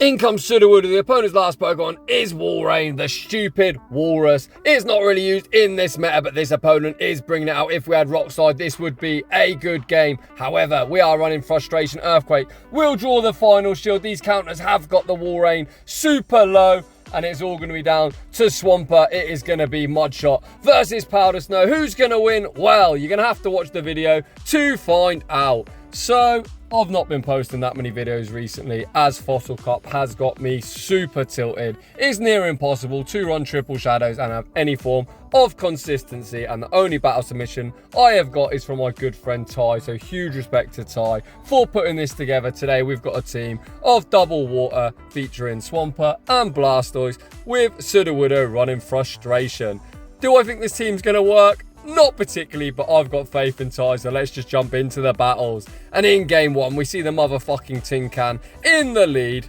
In comes Sudowodo. The opponent's last Pokemon is Walrein, the stupid walrus. It's not really used in this meta, but this opponent is bringing it out. If we had Rock Slide, this would be a good game. However, we are running Frustration Earthquake. We'll draw the final shield. These counters have got the Walrein super low, and it's all going to be down to Swampert. It is going to be Mudshot versus Powder Snow. Who's going to win? Well, you're going to have to watch the video to find out. So, I've not been posting that many videos recently, as Fossil Cup has got me super tilted. It's near impossible to run triple shadows and have any form of consistency, and the only battle submission I have got is from my good friend Ty, so huge respect to Ty for putting this together. Today we've got a team of double water featuring Swampert and Blastoise with Sudowodo running Frustration. Do I think this team's going to work? Not particularly, but I've got faith in Ty, so let's just jump into the battles. And in game one, we see the motherfucking Tin Can in the lead.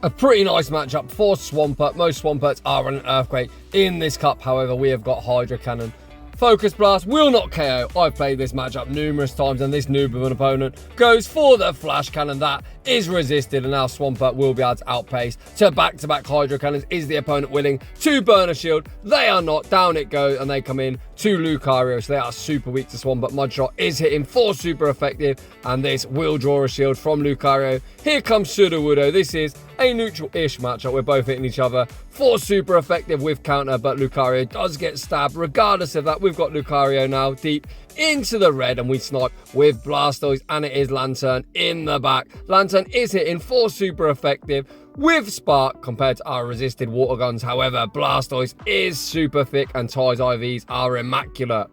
A pretty nice matchup for Swampert. Most Swamperts are on an Earthquake. In this cup, however, we have got Hydro Cannon. Focus Blast will not KO. I've played this matchup numerous times, and this noob of an opponent goes for the Flash Cannon. That is resisted, and now Swampert will be able to outpace to back-to-back Hydro Cannons. Is the opponent willing to burn a shield? They are not. Down it goes, and they come in to Lucario, so they are super weak to Swampert. Mudshot is hitting for super effective, and this will draw a shield from Lucario. Here comes Sudowodo. This is a neutral-ish matchup. We're both hitting each other for super effective with counter, but Lucario does get stabbed. Regardless of that, we've got Lucario now deep into the red, and we snipe with Blastoise, and it is Lantern in the back. Lantern is hitting for super effective with Spark compared to our resisted water guns. However, Blastoise is super thick, and Ty's IVs are immaculate.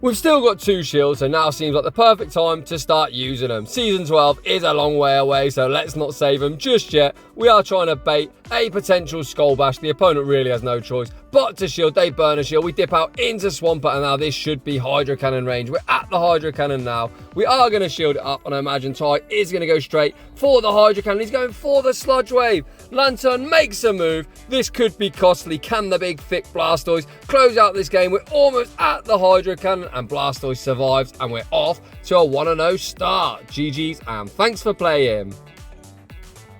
We've still got 2 shields, so now seems like the perfect time to start using them. Season 12 is a long way away, so let's not save them just yet. We are trying to bait a potential Skull Bash. The opponent really has no choice but to shield. They burn a shield. We dip out into Swampert, and now this should be Hydro Cannon range. We're at the Hydro Cannon now. We are going to shield it up, and I imagine Ty is going to go straight for the Hydro Cannon. He's going for the Sludge Wave. Lantern makes a move. This could be costly. Can the big, thick Blastoise close out this game? We're almost at the Hydro Cannon, and Blastoise survives, and we're off to a 1-0 start. GG's, and thanks for playing.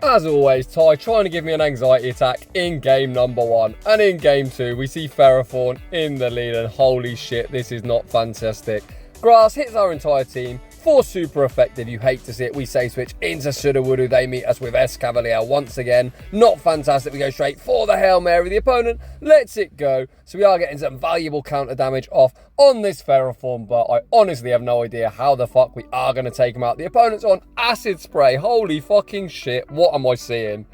As always, Ty trying to give me an anxiety attack in game number 1. And in game 2, we see Ferrathorn in the lead, and holy shit, this is not fantastic. Grass hits our entire team for super effective. You hate to see it. We say switch into Sudowodo. They meet us with Escavalier once again. Not fantastic. We go straight for the Hail Mary. The opponent lets it go. So we are getting some valuable counter damage off on this Ferrathorn, but I honestly have no idea how the fuck we are going to take him out. The opponent's on Acid Spray. Holy fucking shit. What am I seeing?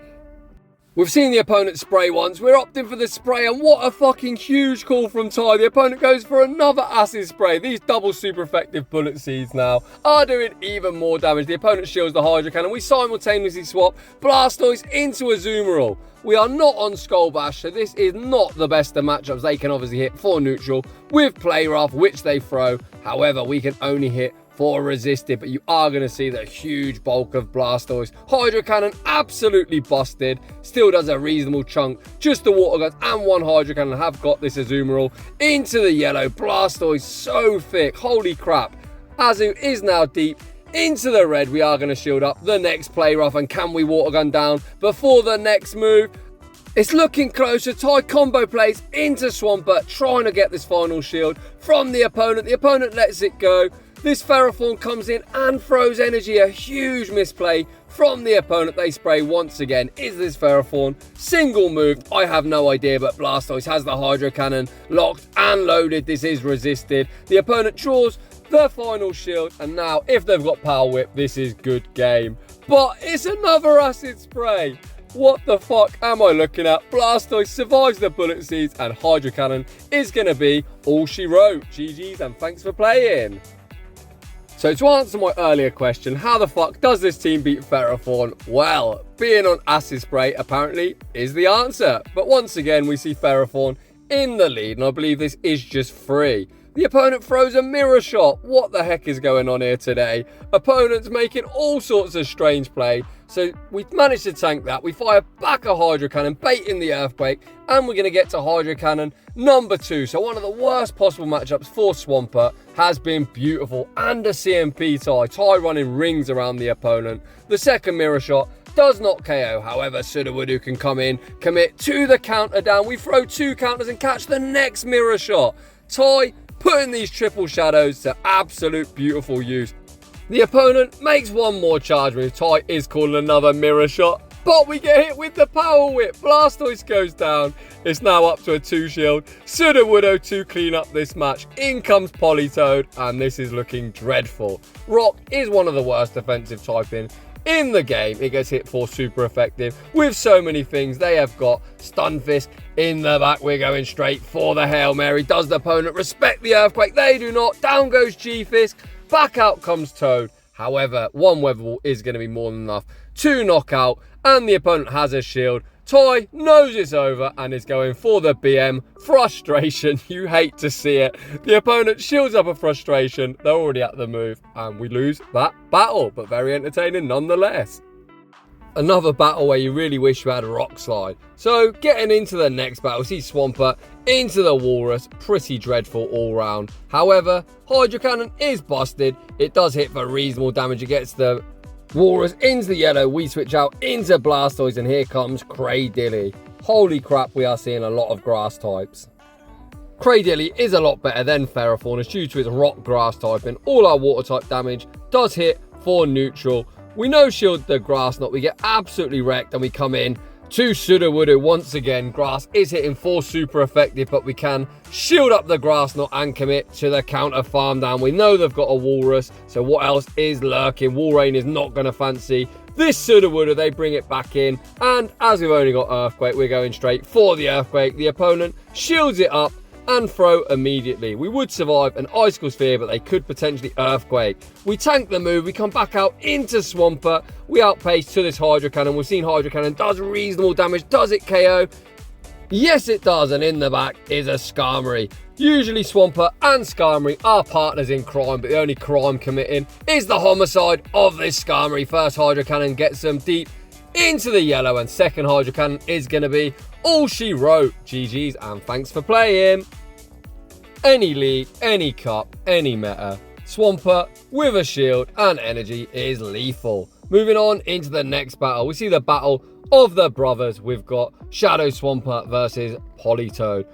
We've seen the opponent spray once. We're opting for the spray, and what a fucking huge call from Ty. The opponent goes for another acid spray. These double super effective bullet seeds now are doing even more damage. The opponent shields the Hydro Cannon. We simultaneously swap Blastoise into Azumarill. We are not on Skull Bash, so this is not the best of matchups. They can obviously hit for neutral with Play Rough, which they throw. However, we can only hit for resisted, but you are going to see the huge bulk of Blastoise. Hydro Cannon absolutely busted. Still does a reasonable chunk. Just the water guns and 1 Hydro Cannon have got this Azumarill into the yellow. Blastoise so thick. Holy crap. Azu is now deep into the red. We are going to shield up the next Play Rough, and can we water gun down before the next move? It's looking closer. Ty combo plays into Swampert, trying to get this final shield from the opponent. The opponent lets it go. This Ferrathorn comes in and throws energy. A huge misplay from the opponent. They spray once again. Is this Ferrathorn single move? I have no idea, but Blastoise has the Hydro Cannon locked and loaded. This is resisted. The opponent draws the final shield, and now if they've got Power Whip, this is good game. But it's another acid spray. What the fuck am I looking at? Blastoise survives the bullet seeds, and Hydro Cannon is going to be all she wrote. GG's, and thanks for playing. So to answer my earlier question, how the fuck does this team beat Ferrathorn? Well, being on Acid Spray apparently is the answer. But once again, we see Ferrathorn in the lead, and I believe this is just free. The opponent throws a mirror shot. What the heck is going on here today? Opponent's making all sorts of strange play. So we've managed to tank that. We fire back a Hydro Cannon, bait in the Earthquake, and we're going to get to Hydro Cannon number 2. So one of the worst possible matchups for Swampert has been beautiful. And a CMP Ty running rings around the opponent. The second mirror shot does not KO. However, Sudowodo can come in, commit to the counter down. We throw 2 counters and catch the next mirror shot. Tai putting these triple shadows to absolute beautiful use. The opponent makes one more charge move. Tai is calling another mirror shot, but we get hit with the power whip. Blastoise goes down. It's now up to a 2 shield. Sudowodo to clean up this match. In comes Politoed, and this is looking dreadful. Rock is one of the worst defensive typing in the game. It gets hit for super effective with so many things. They have got Stunfisk in the back. We're going straight for the Hail Mary. Does the opponent respect the Earthquake? They do not. Down goes G-Fisk. Back out comes Toad. However, one Weather Ball is going to be more than enough to knock out, and the opponent has a shield. Tai knows it's over and is going for the BM. Frustration, you hate to see it. The opponent shields up a frustration. They're already at the move, and we lose that battle, but very entertaining nonetheless. Another battle where you really wish you had a Rock Slide. So getting into the next battle, we see Swampert into the Walrus. Pretty dreadful all round. However, Hydro Cannon is busted. It does hit for reasonable damage. It gets the Walrus into the yellow. We switch out into Blastoise, and here comes Cradilly. Holy crap, we are seeing a lot of grass types. Cradilly is a lot better than Ferrathorn. It's due to its rock grass typing. All our water type damage does hit for neutral. We no shield the grass knot. We get absolutely wrecked, and we come in to Sudowodo once again. Grass is hitting for super effective, but we can shield up the grass knot and commit to the counter farm down. We know they've got a Walrus, so what else is lurking? Walrein is not going to fancy this Sudowodo. They bring it back in, and as we've only got Earthquake, we're going straight for the Earthquake. The opponent shields it up and throw immediately. We would survive an Icicle Sphere, but they could potentially Earthquake. We tank the move. We come back out into Swampert. We outpace to this Hydro Cannon. We've seen Hydro Cannon does reasonable damage. Does it KO? Yes, it does. And in the back is a Skarmory. Usually Swampert and Skarmory are partners in crime, but the only crime committing is the homicide of this Skarmory. First Hydro Cannon gets them deep into the yellow, and second Hydro Cannon is going to be all she wrote. GG's and thanks for playing. Any league, any cup, any meta, Swampert with a shield and energy is lethal. Moving on into the next battle, we see the battle of the brothers. We've got Shadow Swampert versus Politoed.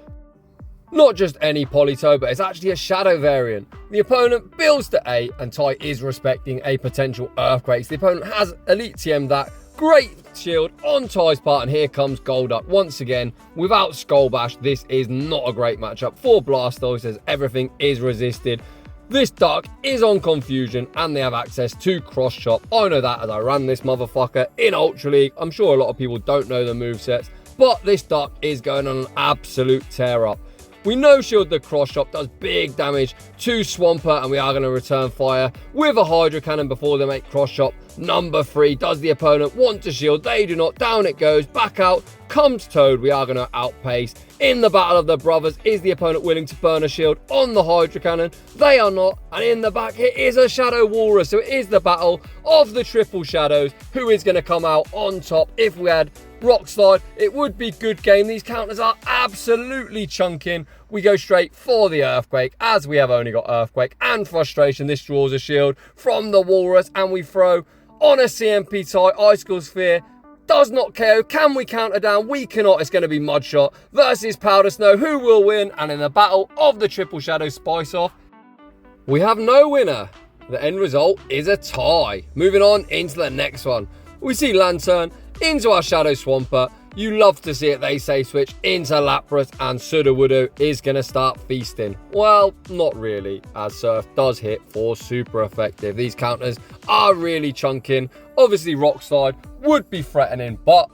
Not just any Politoed, but it's actually a Shadow variant. The opponent builds to 8, and Tai is respecting a potential Earthquake. The opponent has Elite TM that. Great shield on Tai's part, and here comes Golduck once again. Without Skull Bash, this is not a great matchup for Blastoise, as everything is resisted. This Duck is on Confusion, and they have access to Cross Chop. I know that as I ran this motherfucker in Ultra League. I'm sure a lot of people don't know the movesets, but this Duck is going on an absolute tear up. We no shield the Cross Chop, does big damage to Swampert, and we are going to return fire with a Hydro Cannon before they make Cross Chop. Number 3, does the opponent want to shield? They do not. Down it goes. Back out comes Toad. We are going to outpace. In the battle of the brothers, is the opponent willing to burn a shield on the Hydro Cannon? They are not. And in the back, it is a Shadow Walrus. So it is the battle of the triple shadows. Who is going to come out on top? If we had Rock Slide, it would be good game. These counters are absolutely chunking. We go straight for the Earthquake, as we have only got Earthquake and Frustration. This draws a shield from the Walrus, and we throw on a CMP tie. Icicle Sphere does not KO. Can we counter down? We cannot. It's going to be Mudshot versus Powder Snow. Who will win? And in the battle of the triple shadow Spice Off, we have no winner. The end result is a tie. Moving on into the next one, we see Lantern into our Shadow Swampert. You love to see it. They say switch into Lapras, and Sudowodo is going to start feasting. Well, not really, as Surf does hit for super effective. These counters are really chunking. Obviously, Rock Slide would be threatening, but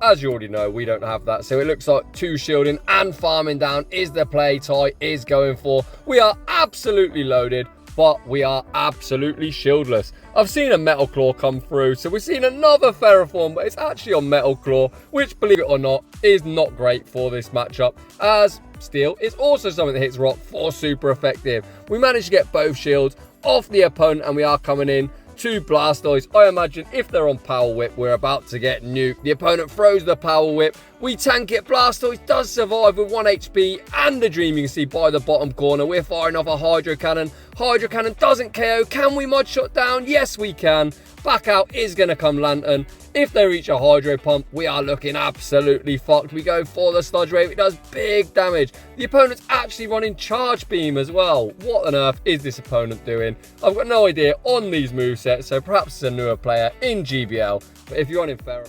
as you already know, we don't have that. So it looks like 2 shielding and farming down is the play Tai is going for. We are absolutely loaded, but we are absolutely shieldless. I've seen a Metal Claw come through, so we've seen another Ferrathorn, but it's actually on Metal Claw, which, believe it or not, is not great for this matchup, as Steel is also something that hits Rock for super effective. We managed to get both shields off the opponent, and we are coming in to Blastoise. I imagine if they're on Power Whip, we're about to get nuked. The opponent throws the Power Whip. We tank it. Blastoise does survive with 1 HP and the dream you can see by the bottom corner. We're firing off a Hydro Cannon. Hydro Cannon doesn't KO. Can we Mud Shot down? Yes, we can. Back out is going to come Lantern. If they reach a Hydro Pump, we are looking absolutely fucked. We go for the Sludge Wave. It does big damage. The opponent's actually running Charge Beam as well. What on earth is this opponent doing? I've got no idea on these movesets, so perhaps it's a newer player in GBL. But if you're running Ferro,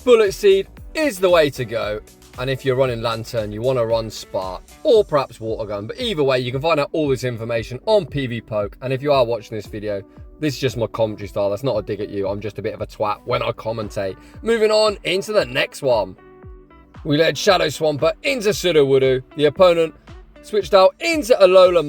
Bullet Seed is the way to go. And if you're running Lantern, you want to run Spark or perhaps Water Gun. But either way, you can find out all this information on PvPoke. And if you are watching this video, this is just my commentary style. That's not a dig at you. I'm just a bit of a twat when I commentate. Moving on into the next one. We led Shadow Swampert into Sudowodo. The opponent switched out into a Lola,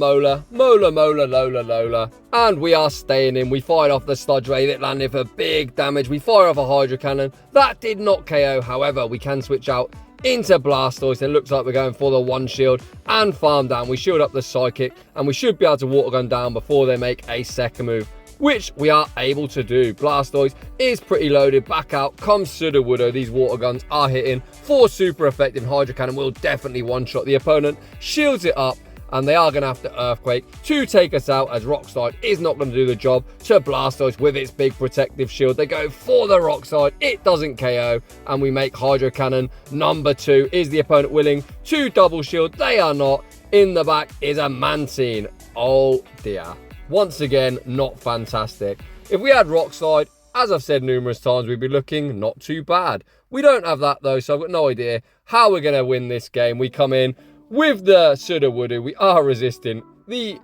and we are staying in. We fired off the Sludge Wave. It landed for big damage. We fire off a Hydro Cannon. That did not KO. However, we can switch out into Blastoise. It looks like we're going for the one shield and farm down. We shield up the Psychic, and we should be able to Water Gun down before they make a second move, which we are able to do. Blastoise is pretty loaded. Back out comes Sudowodo. These Water Guns are hitting for super effective. Hydro Cannon will definitely one-shot the opponent. Shields it up, and they are going to have to Earthquake to take us out, as Rock Slide is not going to do the job to Blastoise with its big protective shield. They go for the Rock Slide. It doesn't KO, and we make Hydro Cannon number 2. Is the opponent willing to double shield? They are not. In the back is a Mantine. Oh dear. Once again, not fantastic. If we had Rock Slide, as I've said numerous times, we'd be looking not too bad. We don't have that though, so I've got no idea how we're going to win this game. We come in with the Sudowodo. We are resisting the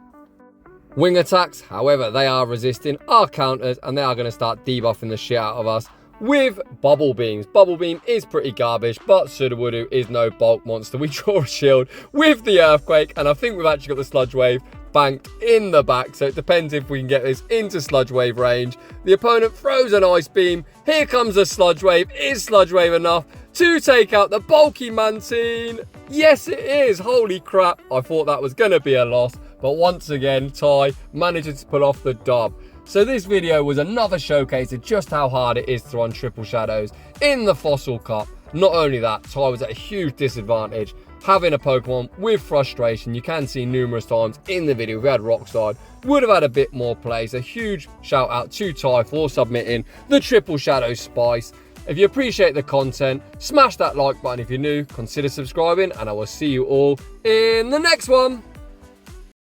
wing attacks. However, they are resisting our counters, and they are going to start debuffing the shit out of us with Bubble Beams. Bubble Beam is pretty garbage, but Sudowodo is no bulk monster. We draw a shield with the Earthquake, and I think we've actually got the Sludge Wave banked in the back, so it depends if we can get this into Sludge Wave range. The opponent throws an Ice Beam. Here comes a Sludge Wave. Is Sludge Wave enough to take out the bulky Mantine? Yes, it is. Holy crap. I thought that was going to be a loss, but once again, Ty manages to pull off the dub. So this video was another showcase of just how hard it is to run Triple Shadows in the Fossil Cup. Not only that, Ty was at a huge disadvantage having a Pokemon with Frustration. You can see numerous times in the video, if we had Rock Slide, would have had a bit more play. So huge shout out to Ty for submitting the Triple Shadow Spice. If you appreciate the content, smash that like button. If you're new, consider subscribing, and I will see you all in the next one.